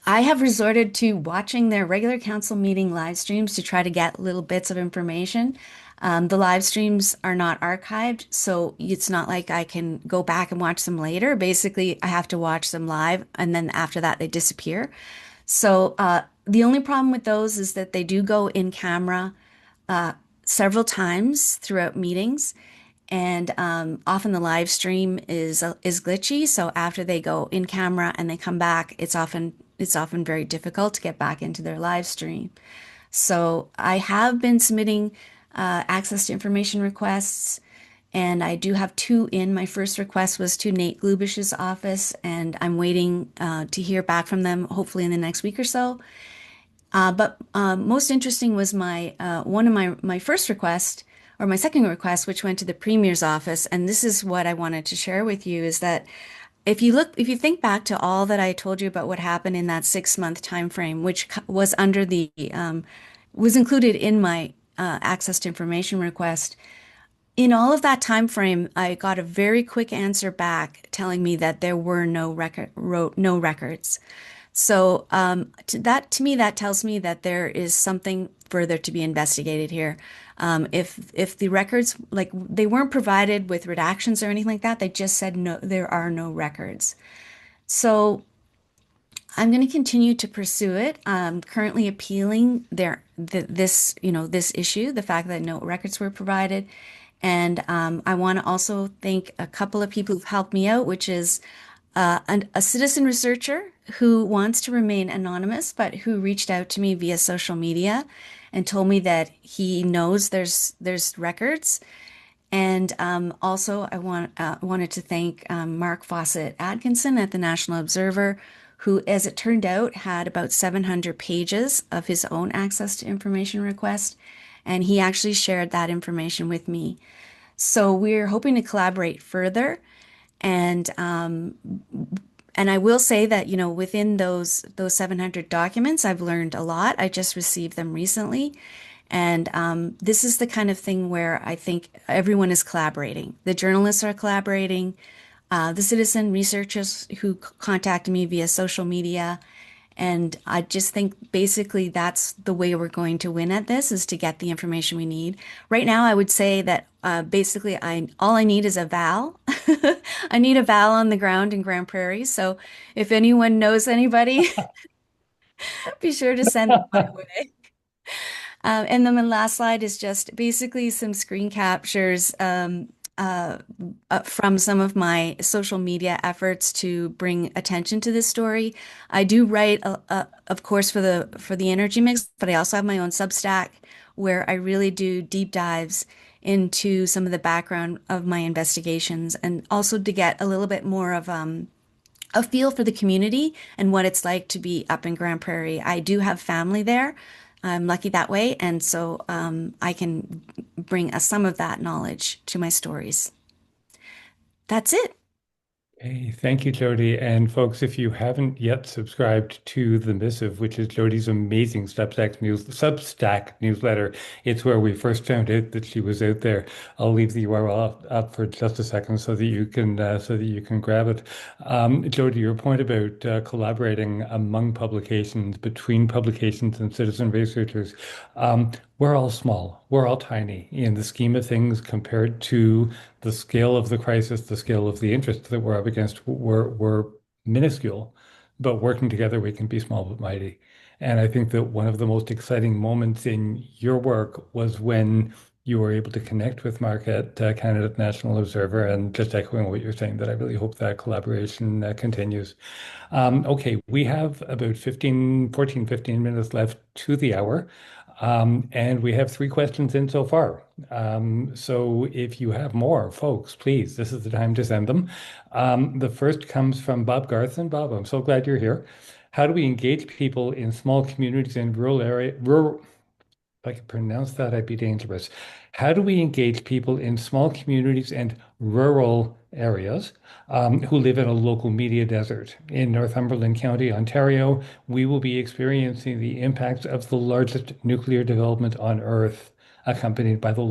I have resorted to watching their regular council meeting live streams to try to get little bits of information. The live streams are not archived, so it's not like I can go back and watch them later. Basically, I have to watch them live, and then after that, they disappear. So the only problem with those is that they do go in camera several times throughout meetings, and often the live stream is glitchy. So after they go in camera and they come back, it's often very difficult to get back into their live stream. So I have been submitting access to information requests, and I do have two in. My first request was to Nate Glubish's office, and I'm waiting to hear back from them, hopefully in the next week or so. But most interesting was one of my first request or my second request, which went to the Premier's office. And this is what I wanted to share with you is that if you think back to all that I told you about what happened in that 6-month time frame, which was was included in my access to information request, in all of that time frame, I got a very quick answer back telling me that there were no records. So to me, that tells me that there is something further to be investigated here. If the records, like they weren't provided with redactions or anything like that, they just said no, there are no records. So I'm going to continue to pursue it. I'm currently appealing this issue, the fact that no records were provided. And I want to also thank a couple of people who've helped me out, which is a citizen researcher who wants to remain anonymous, but who reached out to me via social media and told me that he knows there's records. And also, I wanted to thank Mark Fawcett Atkinson at the National Observer, who, as it turned out, had about 700 pages of his own access to information request, and he actually shared that information with me. So we're hoping to collaborate further, and I will say that, within those 700 documents, I've learned a lot. I just received them recently. And this is the kind of thing where I think everyone is collaborating. The journalists are collaborating, the citizen researchers who contacted me via social media. And I just think basically that's the way we're going to win at this is to get the information we need. Right now, I would say that basically all I need is a Val. I need a Val on the ground in Grand Prairie. So if anyone knows anybody, be sure to send them my way. And then the last slide is just basically some screen captures uh, from some of my social media efforts to bring attention to this story. I do write, of course, for the Energy Mix, but I also have my own Substack where I really do deep dives into some of the background of my investigations, and also to get a little bit more of a feel for the community and what it's like to be up in Grand Prairie. I do have family there. I'm lucky that way, and so I can bring some of that knowledge to my stories. That's it. Hey, thank you, Jody. And folks, if you haven't yet subscribed to The Missive, which is Jody's amazing Substack newsletter, it's where we first found out that she was out there. I'll leave the URL up for just a second so that you can grab it. Jody, your point about collaborating among publications, between publications and citizen researchers, we're all small, we're all tiny in the scheme of things compared to the scale of the crisis, the scale of the interest that we're up against. We're minuscule, but working together, we can be small but mighty. And I think that one of the most exciting moments in your work was when you were able to connect with Mark at Canada National Observer, and just echoing what you're saying, that I really hope that collaboration continues. Okay, we have about 15 minutes left to the hour. And we have 3 questions in so far. So if you have more, folks, please, this is the time to send them. The first comes from Bob Garthen. Bob, I'm so glad you're here. How do we engage people in small communities and rural, if I could pronounce that, I'd be dangerous. How do we engage people in small communities and rural areas who live in a local media desert? In Northumberland County, Ontario, we will be experiencing the impacts of the largest nuclear development on Earth, accompanied by the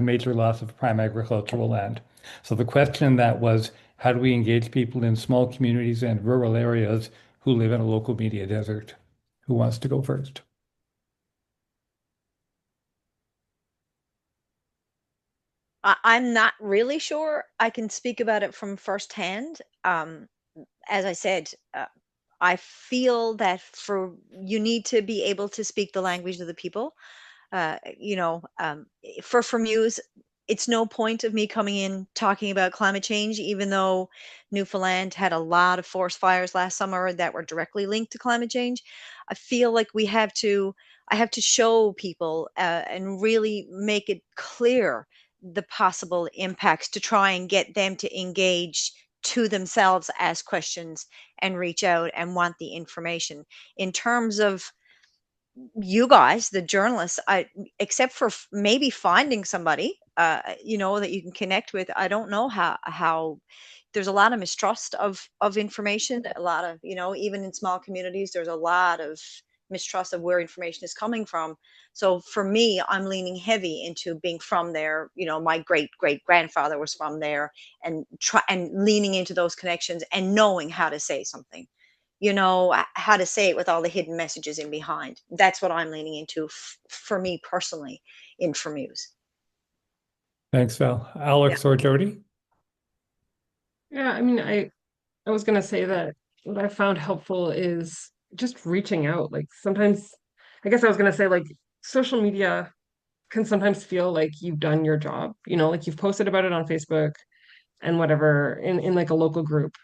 major loss of prime agricultural land. So the question that was, how do we engage people in small communities and rural areas who live in a local media desert? Who wants to go first? I'm not really sure I can speak about it from firsthand. As I said, I feel that you need to be able to speak the language of the people. uh, you know, um, for Muse, it's no point of me coming in talking about climate change, even though Newfoundland had a lot of forest fires last summer that were directly linked to climate change. I feel like I have to show people and really make it clear the possible impacts to try and get them to engage to themselves, ask questions, and reach out and want the information. In terms of you guys, the journalists, except for maybe finding somebody, that you can connect with, I don't know how there's a lot of mistrust of information, a lot of, even in small communities, there's a lot of mistrust of where information is coming from. So for me, I'm leaning heavy into being from there. My great great grandfather was from there, and leaning into those connections and knowing how to say something, how to say it with all the hidden messages in behind. That's what I'm leaning into for me personally in Muse. Thanks, Val. Yeah. Alex or Jody? Yeah, I mean, I was gonna say that what I found helpful is just reaching out. Like sometimes, I guess I was gonna say like social media can sometimes feel like you've done your job, like you've posted about it on Facebook and whatever in like a local group.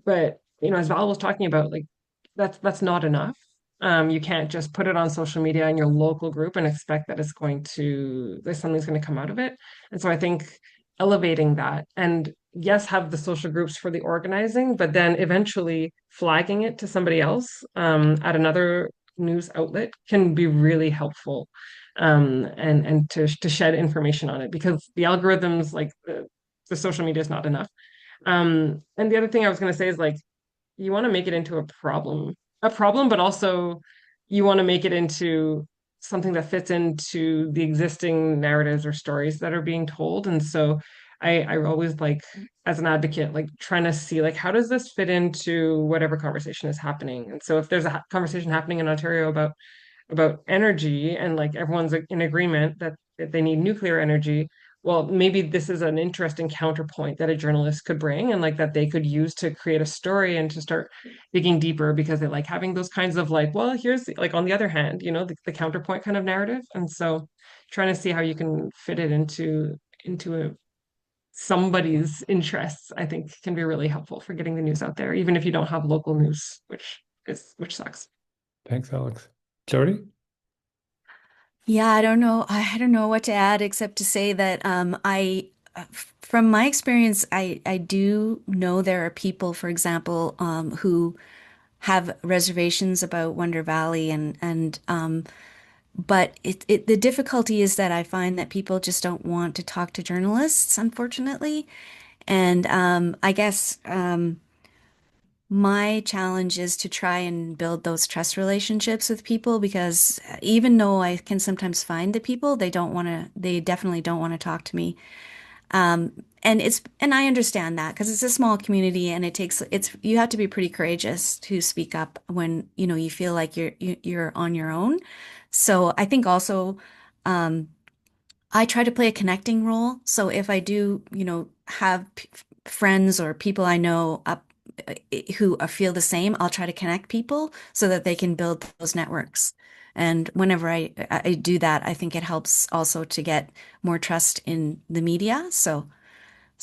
But as Val was talking about, like that's not enough. You can't just put it on social media in your local group and expect that there's something's going to come out of it. And so I think elevating that, and yes, have the social groups for the organizing, but then eventually flagging it to somebody else at another news outlet can be really helpful. And to shed information on it, because the algorithms, like the social media is not enough. And the other thing I was going to say is like, you want to make it into a problem, but also you want to make it into something that fits into the existing narratives or stories that are being told. And so I always like, as an advocate, like trying to see like how does this fit into whatever conversation is happening. And so if there's a conversation happening in Ontario about energy and like everyone's in agreement that they need nuclear energy, well, maybe this is an interesting counterpoint that a journalist could bring and like that they could use to create a story and to start digging deeper because they like having those kinds of like, well, here's like on the other hand, the counterpoint kind of narrative. And so trying to see how you can fit it into somebody's interests, I think can be really helpful for getting the news out there, even if you don't have local news, which sucks. Thanks, Alex. Jody? Yeah, I don't know. I don't know what to add except to say that from my experience, I do know there are people, for example, who have reservations about Wonder Valley and but the difficulty is that I find that people just don't want to talk to journalists, unfortunately. And I guess my challenge is to try and build those trust relationships with people because even though I can sometimes find the people, they definitely don't want to talk to me. And I understand that because it's a small community and you have to be pretty courageous to speak up when, you feel like you're on your own. So I think also, I try to play a connecting role. So if I do, have friends or people I know up who feel the same, I'll try to connect people so that they can build those networks. And whenever I do that, I think it helps also to get more trust in the media. So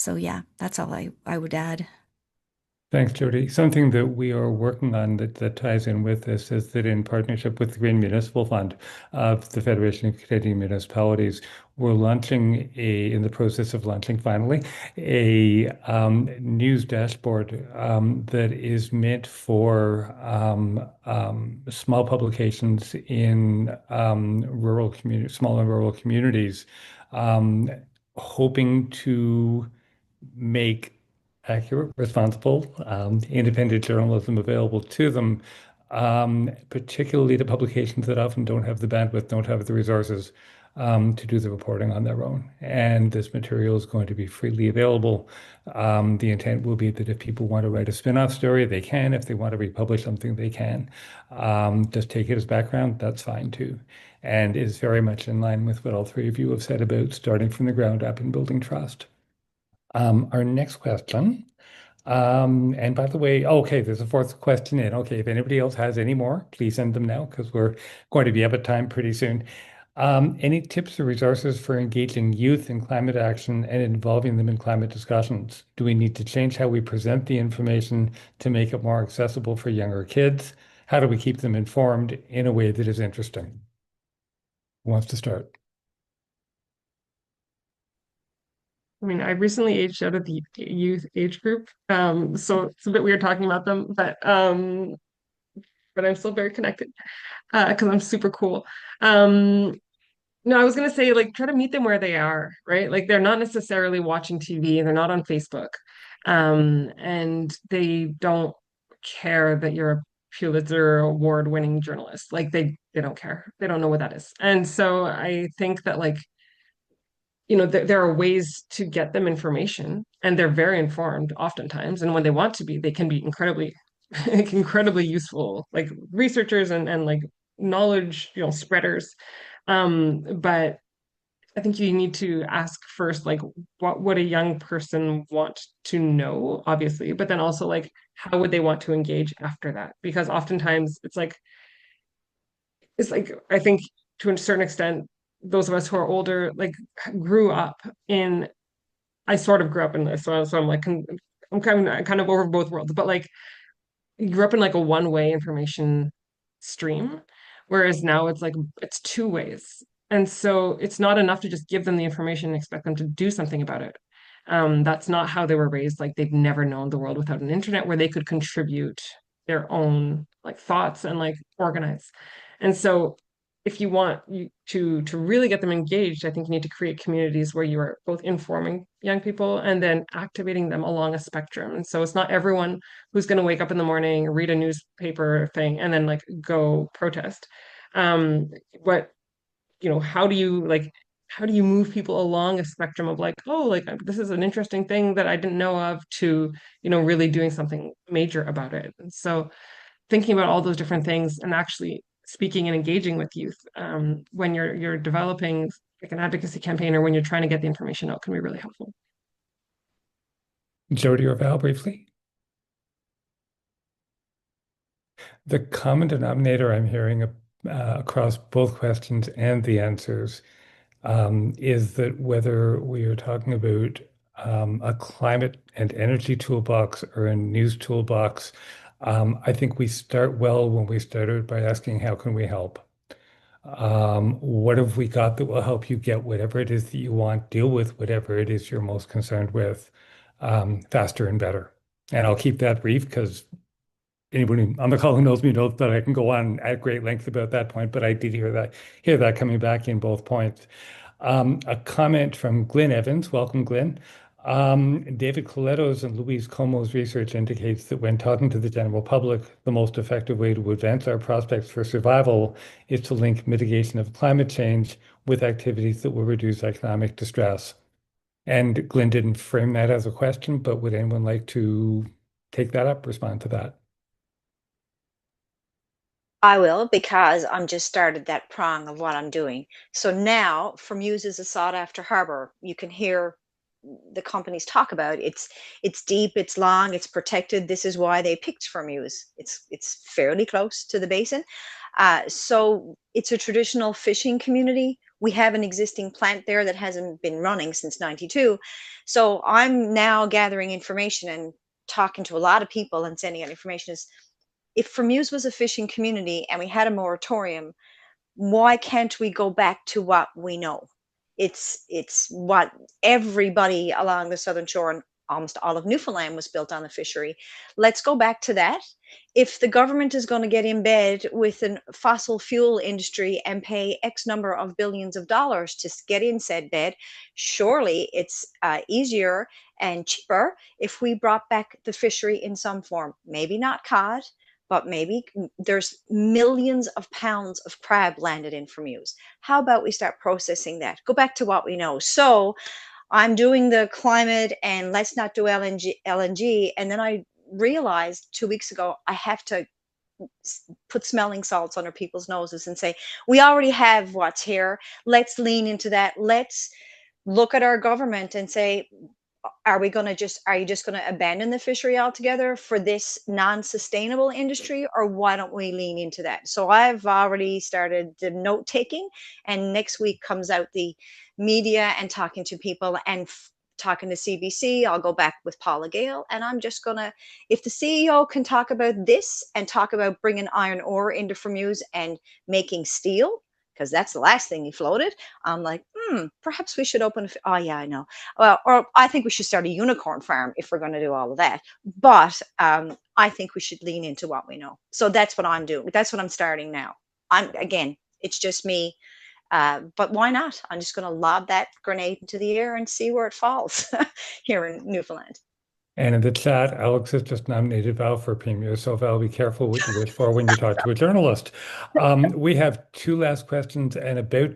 yeah, that's all I would add. Thanks, Jody. Something that we are working on that ties in with this is that in partnership with the Green Municipal Fund of the Federation of Canadian Municipalities, we're in the process of launching finally, a news dashboard that is meant for small publications in small and rural communities, um, hoping to make accurate, responsible, independent journalism available to them, particularly to publications that often don't have the bandwidth, don't have the resources to do the reporting on their own. And this material is going to be freely available. The intent will be that if people want to write a spin-off story, they can. If they want to republish something, they can. Just take it as background, that's fine too. And is very much in line with what all three of you have said about starting from the ground up and building trust. Our next question, and by the way, okay, there's a fourth question in. Okay, if anybody else has any more, please send them now because we're going to be up at time pretty soon. Any tips or resources for engaging youth in climate action and involving them in climate discussions? Do we need to change how we present the information to make it more accessible for younger kids? How do we keep them informed in a way that is interesting? Who wants to start? I mean, I recently aged out of the youth age group, so it's a bit weird talking about them, but I'm still very connected because I'm super cool. Um, no, I was gonna say like try to meet them where they are, right? Like they're not necessarily watching TV, they're not on Facebook, and they don't care that you're a Pulitzer Award-winning journalist. Like they don't care, they don't know what that is, and so I think that like there are ways to get them information and they're very informed oftentimes. And when they want to be, they can be incredibly, incredibly useful, like researchers and like knowledge, spreaders. But I think you need to ask first, like, what would a young person want to know, obviously, but then also like, how would they want to engage after that? Because oftentimes it's like I think to a certain extent, those of us who are older like grew up in I sort of grew up in this, so I'm like I'm kind of over both worlds, but like you grew up in like a one-way information stream, whereas now it's like it's two ways. And so it's not enough to just give them the information and expect them to do something about it. That's not how they were raised. Like they've never known the world without an internet where they could contribute their own like thoughts and like organize. And so if you want to really get them engaged, I think you need to create communities where you are both informing young people and then activating them along a spectrum. And so it's not everyone who's going to wake up in the morning, read a newspaper thing, and then like go protest. But how do you move people along a spectrum of like, oh, like this is an interesting thing that I didn't know of to, really doing something major about it. And so thinking about all those different things and actually speaking and engaging with youth when you're developing like an advocacy campaign or when you're trying to get the information out can be really helpful. Jody or Val, briefly. The common denominator I'm hearing across both questions and the answers is that whether we are talking about a climate and energy toolbox or a news toolbox, I think we start well when we started by asking, how can we help? What have we got that will help you get whatever it is that you want, deal with whatever it is you're most concerned with, faster and better? And I'll keep that brief because anyone on the call who knows me knows that I can go on at great length about that point, but I did hear that coming back in both points. A comment from Glenn Evans. Welcome, Glenn. David Coletto's and Louise Como's research indicates that when talking to the general public, the most effective way to advance our prospects for survival is to link mitigation of climate change with activities that will reduce economic distress. And Glenn didn't frame that as a question, but would anyone like to take that up, respond to that? I will, because I'm just started that prong of what I'm doing. So now, Muse is a sought after harbor. You can hear the companies talk about it's deep, it's long, it's protected. This is why they picked Muse. It's fairly close to the basin. So it's a traditional fishing community. We have an existing plant there that hasn't been running since 92. So I'm now gathering information and talking to a lot of people and sending out information. Is if Muse was a fishing community and we had a moratorium, why can't we go back to what we know? It's what everybody along the southern shore and almost all of Newfoundland was built on the fishery. Let's go back to that. If the government is going to get in bed with a fossil fuel industry and pay X number of billions of dollars to get in said bed, surely it's easier and cheaper if we brought back the fishery in some form. Maybe not cod, but maybe there's millions of pounds of crab landed in Muse. How about we start processing that? Go back to what we know. So I'm doing the climate and let's not do LNG. And then I realized 2 weeks ago, I have to put smelling salts under people's noses and say, we already have what's here. Let's lean into that. Let's look at our government and say, are you just going to abandon the fishery altogether for this non-sustainable industry, or why don't we lean into that? So I've already started the note taking, and next week comes out the media and talking to people and talking to CBC. I'll go back with Paula Gale, and I'm just going to, if the CEO can talk about this and talk about bringing iron ore into Muse and making steel, because that's the last thing he floated. I'm like, perhaps we should open. Oh yeah, I know. Well, or I think we should start a unicorn farm if we're going to do all of that. But I think we should lean into what we know. So that's what I'm doing. That's what I'm starting now. It's just me. But why not? I'm just going to lob that grenade into the air and see where it falls here in Newfoundland. And in the chat, Alex has just nominated Val for Premier. So Val, be careful what you wish for when you talk to a journalist. We have two last questions and about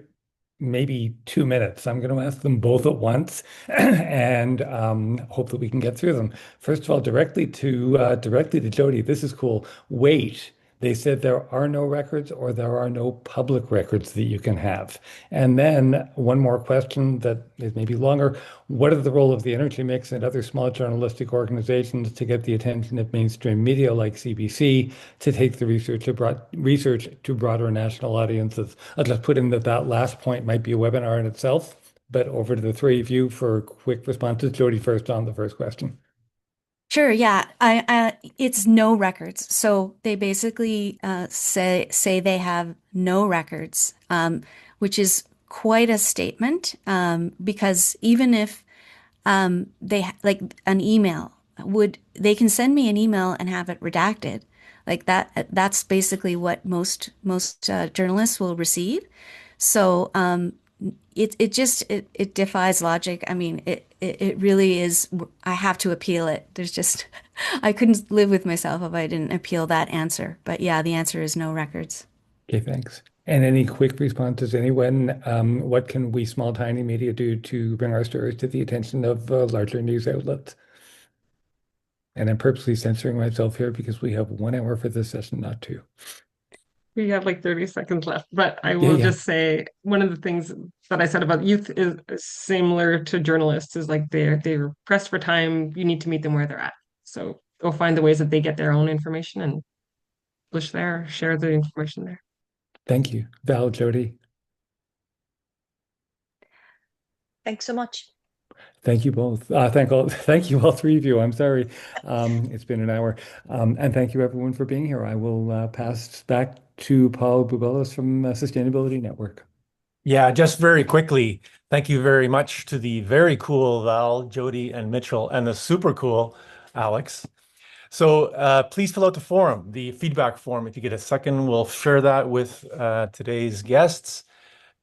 maybe 2 minutes. I'm going to ask them both at once and hope that we can get through them. First of all, directly to Jody. This is cool. Wait. They said there are no records or there are no public records that you can have. And then one more question that is maybe longer. What is the role of the Energy Mix and other small journalistic organizations to get the attention of mainstream media like CBC to take the research to broader national audiences? I'll just put in that last point might be a webinar in itself, but over to the three of you for quick responses. Jody first on the first question. Sure, yeah. It's no records. So they basically say they have no records, which is quite a statement, because even if like an email they can send me an email and have it redacted. Like that's basically what most journalists will receive. So it defies logic. I mean, it really is. I have to appeal it. There's just I couldn't live with myself if I didn't appeal that answer. But yeah, the answer is no records. Okay, thanks. And any quick responses, anyone? What can we small, tiny media do to bring our stories to the attention of larger news outlets? And I'm purposely censoring myself here because we have 1 hour for this session, not two. We have like 30 seconds left, but I Yeah, will yeah. just say one of the things that I said about youth is similar to journalists is like they're pressed for time. You need to meet them where they're at. So go find the ways that they get their own information and publish there, share the information there. Thank you. Val, Jody, Thanks so much. thank you both. Thank you all three of you. I'm sorry. It's been an hour. And thank you everyone for being here. I will pass back to Paul Bubelos from Sustainability Network. Yeah, just very quickly, thank you very much to the very cool Val, Jody, and Mitchell, and the super cool Alex. So please fill out the form, the feedback form. If you get a second, we'll share that with today's guests.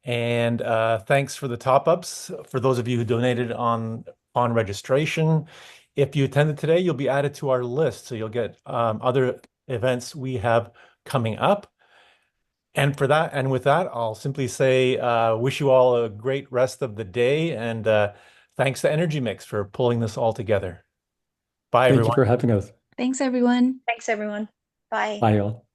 And thanks for the top-ups for those of you who donated on registration. If you attended today, you'll be added to our list, so you'll get other events we have coming up. And with that, I'll simply say, wish you all a great rest of the day, and thanks to Energy Mix for pulling this all together. Bye, Thank you everyone. for having us. Thanks, everyone. Thanks, everyone. Bye. Bye, all.